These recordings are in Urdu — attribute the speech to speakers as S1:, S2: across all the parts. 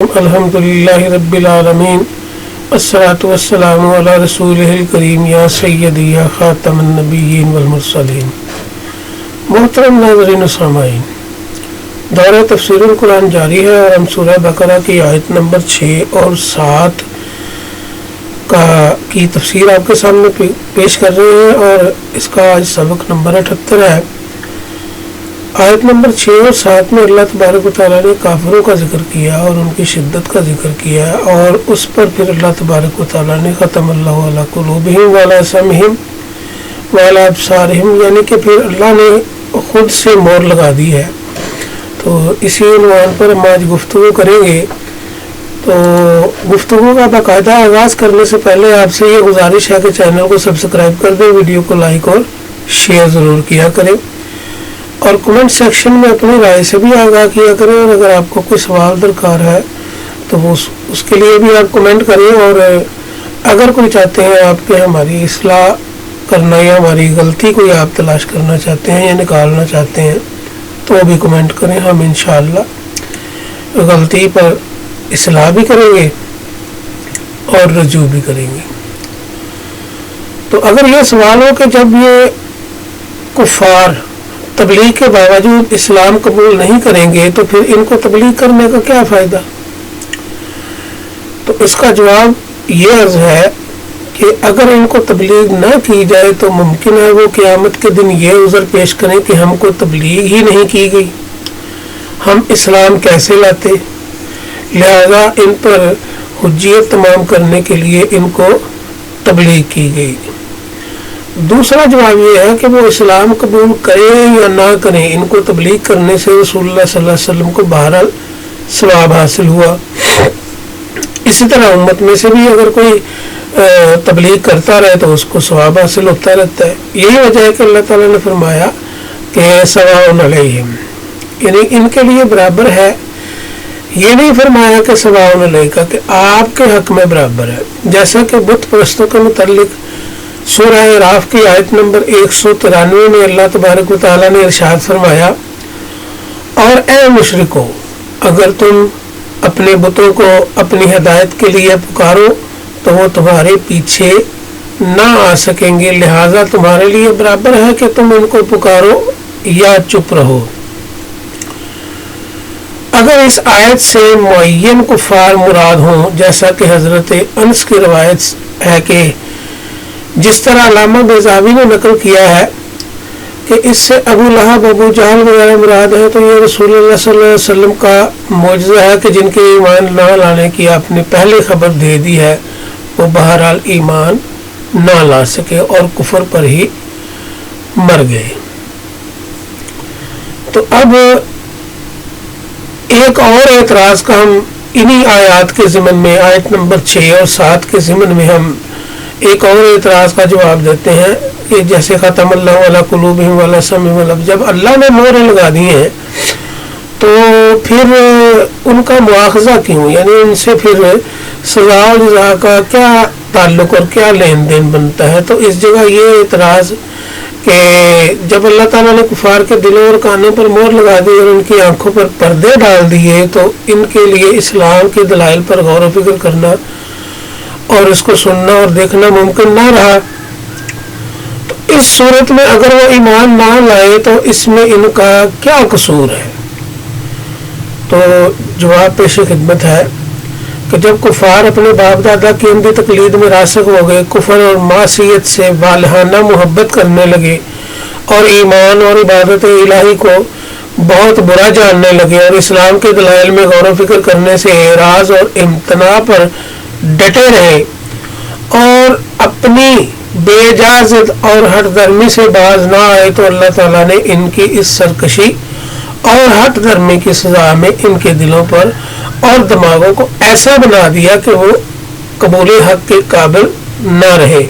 S1: الحمدللہ رب العالمین والصلاة والسلام علی رسولہ الکریم یا سیدی یا خاتم النبیین والمرسلین۔ محترم ناظرین و سامعین، دورہ تفسیر القرآن جاری ہے اور ہم سورہ بقرہ کی آیت نمبر 6 اور 7 کی تفسیر آپ کے سامنے پیش کر رہے ہیں اور اس کا آج سبق نمبر 78 ہے۔ آیت نمبر 6 اور 7 میں اللہ تبارک و تعالیٰ نے کافروں کا ذکر کیا اور ان کی شدت کا ذکر کیا اور اس پر پھر اللہ تبارک و تعالیٰ نے ختم اللہ علی قلوبہم وعلی سمعہم وعلی ابصارہم، یعنی کہ پھر اللہ نے خود سے مور لگا دی ہے۔ تو اسی عنوان پر ہم آج گفتگو کریں گے۔ تو گفتگو کا باقاعدہ آغاز کرنے سے پہلے آپ سے یہ گزارش ہے کہ چینل کو سبسکرائب کر دیں، ویڈیو کو لائک اور شیئر ضرور کیا کریں اور کمنٹ سیکشن میں اپنی رائے سے بھی آگاہ کیا کریں، اور اگر آپ کو کوئی سوال درکار ہے تو وہ اس کے لیے بھی آپ کمنٹ کریں، اور اگر کوئی چاہتے ہیں آپ کے ہماری اصلاح کرنا یا ہماری غلطی کوئی آپ تلاش کرنا چاہتے ہیں یا نکالنا چاہتے ہیں تو وہ بھی کمنٹ کریں، ہم انشاءاللہ غلطی پر اصلاح بھی کریں گے اور رجوع بھی کریں گے۔ تو اگر یہ سوال ہو کہ جب یہ کفار تبلیغ کے باوجود اسلام قبول نہیں کریں گے تو پھر ان کو تبلیغ کرنے کا کیا فائدہ، تو اس کا جواب یہ عرض ہے کہ اگر ان کو تبلیغ نہ کی جائے تو ممکن ہے وہ قیامت کے دن یہ عذر پیش کریں کہ ہم کو تبلیغ ہی نہیں کی گئی، ہم اسلام کیسے لاتے، لہذا ان پر حجیت تمام کرنے کے لیے ان کو تبلیغ کی گئی۔ دوسرا جواب یہ ہے کہ وہ اسلام قبول کریں یا نہ کریں، ان کو تبلیغ کرنے سے رسول اللہ صلی اللہ علیہ وسلم کو بہرحال ثواب حاصل ہوا۔ اسی طرح امت میں سے بھی اگر کوئی تبلیغ کرتا رہے تو اس کو ثواب حاصل ہوتا رہتا ہے۔ یہی وجہ ہے کہ اللہ تعالیٰ نے فرمایا کہ سواء علیہم، یعنی ان کے لیے برابر ہے۔ یہ نہیں فرمایا کہ سواء علیکم کہ آپ کے حق میں برابر ہے، جیسا کہ بت پرستوں کے متعلق سورہ اعراف کی آیت نمبر 193 میں اللہ تبارک و تعالیٰ نے ارشاد فرمایا، اور اے مشرکو اگر تم اپنے بتوں کو اپنی ہدایت کے لیے پکارو تو وہ تمہارے پیچھے نہ آ سکیں گے، لہٰذا تمہارے لیے برابر ہے کہ تم ان کو پکارو یا چپ رہو۔ اگر اس آیت سے معین کفار مراد ہوں، جیسا کہ حضرت انس کی روایت ہے کہ جس طرح علامہ بیضاوی نے نقل کیا ہے کہ اس سے ابو لہب، ابو جہل وغیرہ مراد ہے، تو یہ رسول اللہ صلی اللہ علیہ وسلم کا معجزہ ہے کہ جن کے ایمان نہ لانے کی آپ نے پہلے خبر دے دی ہے، وہ بہرحال ایمان نہ لا سکے اور کفر پر ہی مر گئے۔ تو اب ایک اور اعتراض کا ہم انہی آیات کے ضمن میں، آیت نمبر 6 اور 7 کے ضمن میں ہم ایک اور اعتراض کا جواب دیتے ہیں کہ جیسے ختم اللہ علی قلوبہم وعلی سمعہم وعلی ابصارہم، جب اللہ نے مہریں لگا دی ہیں تو پھر ان کا مواخذہ کیوں، یعنی ان سے پھر سزا و جزا کا کیا تعلق اور کیا لین دین بنتا ہے۔ تو اس جگہ یہ اعتراض کہ جب اللہ تعالیٰ نے کفار کے دلوں اور کانوں پر مہر لگا دی اور ان کی آنکھوں پر پردے ڈال دیے تو ان کے لیے اسلام کے دلائل پر غور و فکر کرنا اور اس کو سننا اور دیکھنا ممکن نہ رہا۔ تو اس صورت میں اگر وہ ایمان نہ لائے تو اس میں ان کا کیا قصور ہے، تو جواب پیش خدمت ہے کہ جب کفار اپنے باپ دادا کی اندھی تقلید میں راسخ ہو گئے، کفر اور معصیت سے والہانہ محبت کرنے لگے اور ایمان اور عبادت الہی کو بہت برا جاننے لگے اور اسلام کے دلائل میں غور و فکر کرنے سے اعراض اور امتناع پر ڈٹے رہے اور اپنی بے جا ضد اور ہٹ درمی سے باز نہ آئے تو اللہ تعالیٰ نے ان کی اس سرکشی اور ہٹ درمی کی سزا میں ان کے دلوں پر اور دماغوں کو ایسا بنا دیا کہ وہ قبول حق کے قابل نہ رہے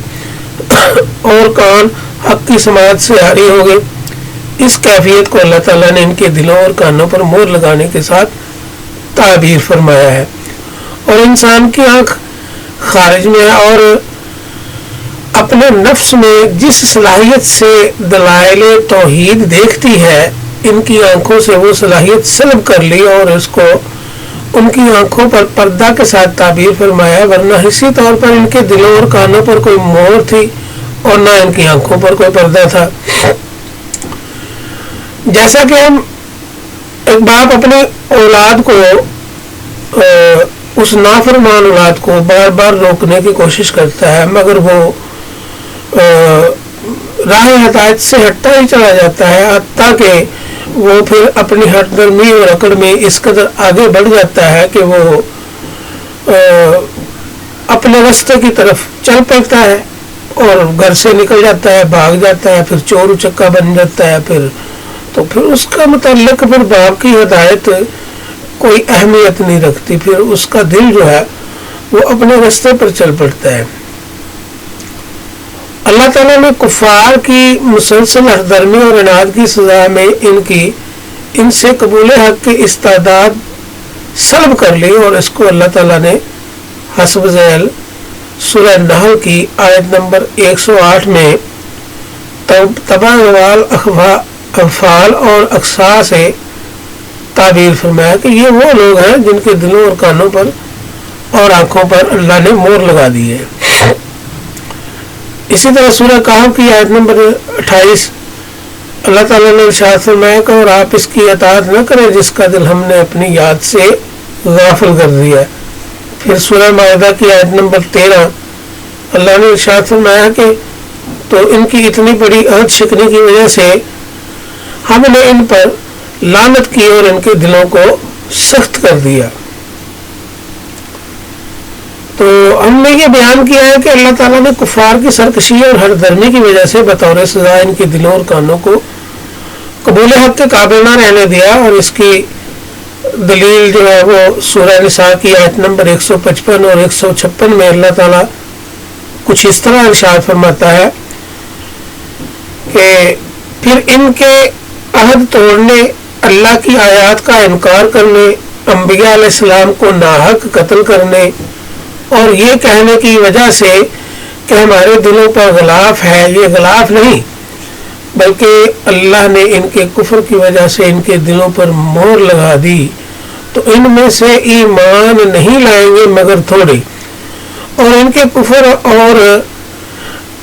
S1: اور کان حق کی سماعت سے عاری ہو گئے۔ اس کیفیت کو اللہ تعالیٰ نے ان کے دلوں اور کانوں پر مہر لگانے کے ساتھ تعبیر فرمایا ہے، اور انسان کی آنکھ خارج میں ہے اور اپنے نفس میں جس صلاحیت سے دلائل توحید دیکھتی ہے، ان کی آنکھوں سے وہ صلاحیت سلب کر لی اور اس کو ان کی آنکھوں پر پردہ کے ساتھ تعبیر فرمایا، ورنہ اسی طور پر ان کے دلوں اور کانوں پر کوئی مہر تھی اور نہ ان کی آنکھوں پر کوئی پردہ تھا۔ جیسا کہ ہم ایک باپ اپنے اولاد کو اس نافرمان اولاد کو بار بار روکنے کی کوشش کرتا ہے، مگر وہ راہ ہدایت سے ہٹتا ہی چلا جاتا ہے، حتیٰ کہ وہ پھر اپنی ہٹ درمی اور اکڑ میں اس قدر آگے بڑھ جاتا ہے کہ وہ اپنے راستے کی طرف چل پڑتا ہے اور گھر سے نکل جاتا ہے، بھاگ جاتا ہے، پھر چور اچکا بن جاتا ہے، پھر اس کا متعلق پھر باپ کی ہدایت کوئی اہمیت نہیں رکھتی، پھر اس کا دل جو ہے وہ اپنے راستے پر چل پڑتا ہے۔ اللہ تعالیٰ نے کفار کی مسلسل ہٹ درمی اور عناد کی سزا میں ان سے قبول حق کی استعداد سلب کر لی، اور اس کو اللہ تعالیٰ نے حسب ذیل سورہ نحل کی آیت نمبر 108 میں تباہ وال افعال اور اقصا سے تعبیر فرمایا کہ یہ وہ لوگ ہیں جن کے دلوں اور کانوں پر اور آنکھوں پر اللہ نے مہر لگا دی ہے۔ اسی طرح سورہ کہف کی آیت نمبر 28 اللہ تعالیٰ نے ارشاد فرمایا کہ اور آپ اس کی اطاعت نہ کریں جس کا دل ہم نے اپنی یاد سے غافل کر دیا۔ پھر سورہ مائدہ کی آیت نمبر 13 اللہ نے ارشاد فرمایا کہ تو ان کی اتنی بڑی عہد شکنی کی وجہ سے ہم نے ان پر لعنت کی اور ان کے دلوں کو سخت کر دیا۔ تو ہم نے یہ بیان کیا ہے کہ اللہ تعالیٰ نے کفار کی سرکشی اور ہر درمی کی وجہ سے بطور سزا ان کے دلوں اور کانوں کو قبول حق کے قابل نہ رہنے دیا، اور اس کی دلیل جو ہے وہ سورہ نساء کی آیت نمبر 155 اور 156 میں اللہ تعالیٰ کچھ اس طرح ارشاد فرماتا ہے کہ پھر ان کے عہد توڑنے، اللہ کی آیات کا انکار کرنے، انبیاء علیہ السلام کو ناحق قتل کرنے اور یہ کہنے کی وجہ سے کہ ہمارے دلوں پر غلاف ہے، یہ غلاف نہیں بلکہ اللہ نے ان کے کفر کی وجہ سے ان کے دلوں پر مہر لگا دی، تو ان میں سے ایمان نہیں لائیں گے مگر تھوڑے، اور ان کے کفر اور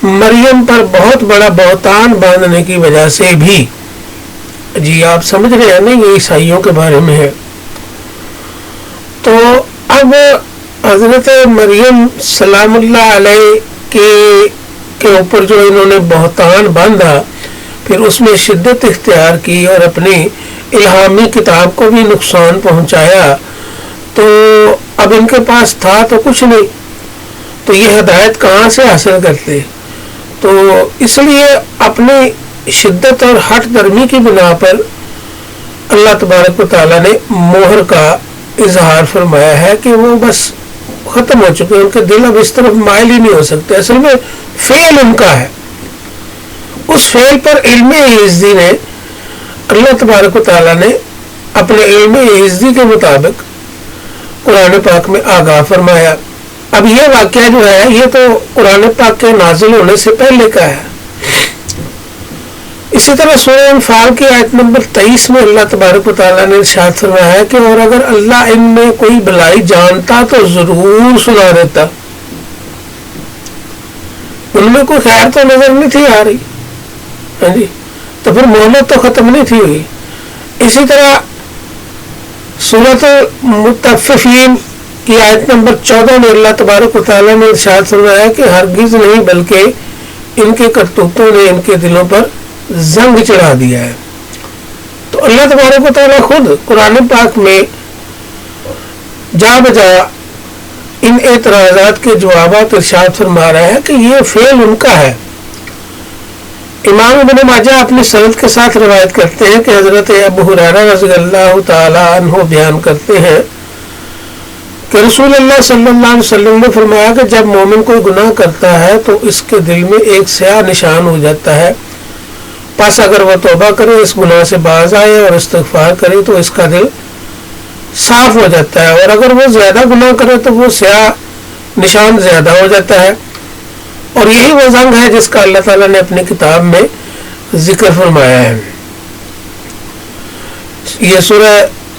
S1: مریم پر بہت بڑا بہتان باندھنے کی وجہ سے بھی۔ جی آپ سمجھ رہے ہیں نا، یہ عیسائیوں کے بارے میں ہے۔ تو اب حضرت مریم سلام اللہ علیہ کے اوپر جو انہوں نے بہتان باندھا، پھر اس میں شدت اختیار کی اور اپنی الہامی کتاب کو بھی نقصان پہنچایا، تو اب ان کے پاس تھا تو کچھ نہیں، تو یہ ہدایت کہاں سے حاصل کرتے؟ تو اس لیے اپنی شدت اور ہٹ درمی کی بنا پر اللہ تبارک و تعالیٰ نے مہر کا اظہار فرمایا ہے کہ وہ بس ختم ہو چکے، ان کے دل اب اس طرف مائل ہی نہیں ہو سکتے۔ اصل میں فعل ان کا ہے، اس فعل پر علم یزدی نے اللہ تبارک و تعالیٰ نے اپنے علم یزدی کے مطابق قرآن پاک میں آگاہ فرمایا۔ اب یہ واقعہ جو ہے یہ تو قرآن پاک کے نازل ہونے سے پہلے کا ہے۔ اسی طرح سورہ انفال کی آیت نمبر 23 میں اللہ تبارک و تعالیٰ نے ارشاد فرمایا ہے کہ اور اگر اللہ ان میں کوئی بلائی جانتا تو ضرور سنا دیتا۔ ان میں کوئی خیر تو نظر نہیں تھی آ رہی، ہاں جی، تو پھر مہلت تو ختم نہیں تھی ہوئی۔ اسی طرح سورۃ المطففین کی آیت نمبر 14 میں اللہ تبارک و تعالیٰ نے ارشاد فرمایا کہ ہرگز نہیں بلکہ ان کے کرتوتوں نے ان کے دلوں پر زنگ چڑھا دیا ہے۔ تو اللہ تبارک و تعالیٰ خود قرآن پاک میں جا بجا ان اعتراضات کے جوابات ارشاد فرما رہا ہے کہ یہ فعل ان کا ہے۔ امام ابن ماجہ اپنی سند کے ساتھ روایت کرتے ہیں کہ حضرت ابو ہریرہ رضی اللہ تعالی عنہ بیان کرتے ہیں کہ رسول اللہ صلی اللہ علیہ وسلم نے فرمایا کہ جب مومن کوئی گناہ کرتا ہے تو اس کے دل میں ایک سیاہ نشان ہو جاتا ہے، پس اگر وہ توبہ کرے، اس گناہ سے باز آئے اور استغفار کرے تو اس کا دل صاف ہو جاتا ہے، اور اگر وہ زیادہ گناہ کرے تو وہ سیاہ نشان زیادہ ہو جاتا ہے، اور یہی وہ زنگ ہے جس کا اللہ تعالیٰ نے اپنی کتاب میں ذکر فرمایا ہے۔ یہ سورہ